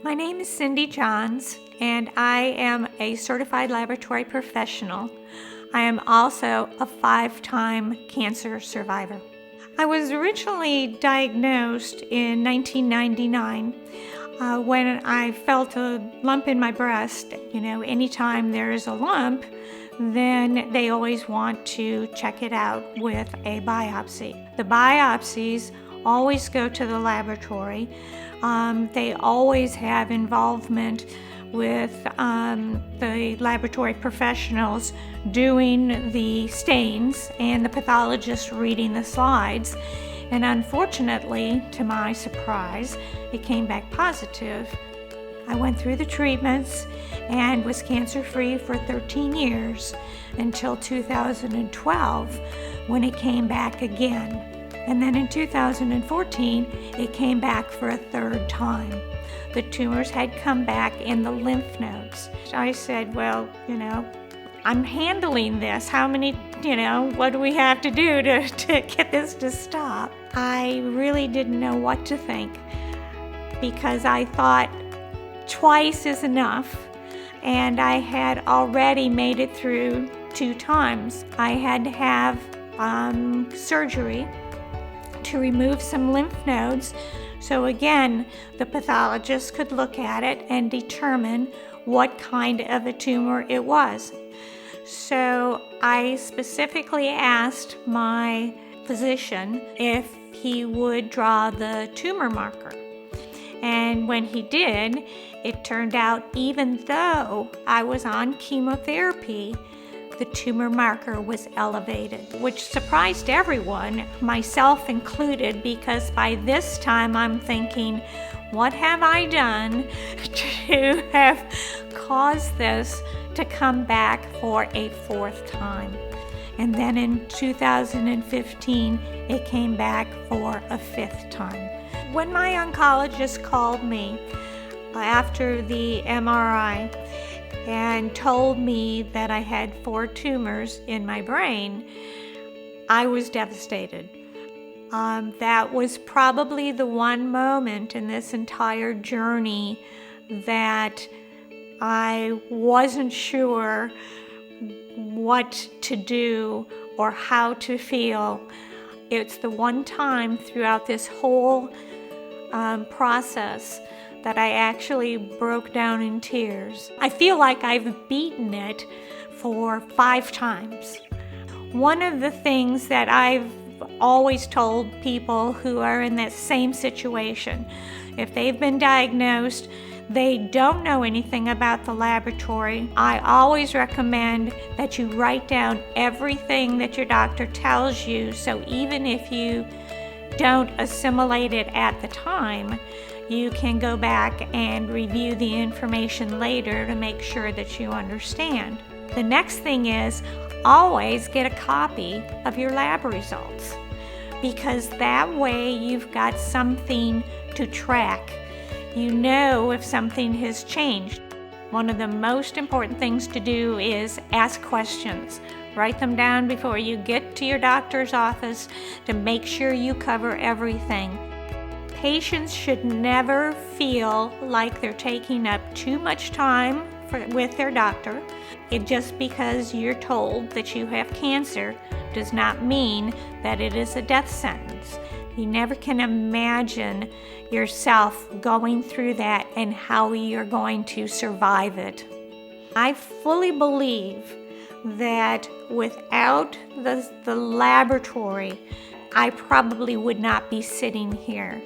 My name is Cindy Johns, and I am a certified laboratory professional. I am also a 5-time cancer survivor. I was originally diagnosed in 1999 when I felt a lump in my breast. Anytime there is a lump, then they always want to check it out with a biopsy. The biopsies always go to the laboratory. They always have involvement with the laboratory professionals doing the stains and the pathologist reading the slides. And unfortunately, to my surprise, it came back positive. I went through the treatments and was cancer-free for 13 years until 2012 when it came back again. And then in 2014, it came back for a third time. The tumors had come back in the lymph nodes. I said, well, I'm handling this. What do we have to do to get this to stop? I really didn't know what to think because I thought twice is enough, and I had already made it through 2 times. I had to have surgery to remove some lymph nodes. So again, the pathologist could look at it and determine what kind of a tumor it was. So I specifically asked my physician if he would draw the tumor marker. And when he did, it turned out even though I was on chemotherapy, the tumor marker was elevated, which surprised everyone, myself included, because by this time I'm thinking, what have I done to have caused this to come back for a 4th time? And then in 2015, it came back for a 5th time. When my oncologist called me after the MRI and told me that I had 4 tumors in my brain, I was devastated. That was probably the one moment in this entire journey that I wasn't sure what to do or how to feel. It's the one time throughout this whole process that I actually broke down in tears. I feel like I've beaten it for 5 times. One of the things that I've always told people who are in that same situation, if they've been diagnosed, they don't know anything about the laboratory, I always recommend that you write down everything that your doctor tells you, so even if you don't assimilate it at the time, you can go back and review the information later to make sure that you understand. The next thing is always get a copy of your lab results, because that way you've got something to track. You know if something has changed. One of the most important things to do is ask questions. Write them down before you get to your doctor's office to make sure you cover everything. Patients should never feel like they're taking up too much time with their doctor. Just because you're told that you have cancer does not mean that it is a death sentence. You never can imagine yourself going through that and how you're going to survive it. I fully believe that without the laboratory, I probably would not be sitting here.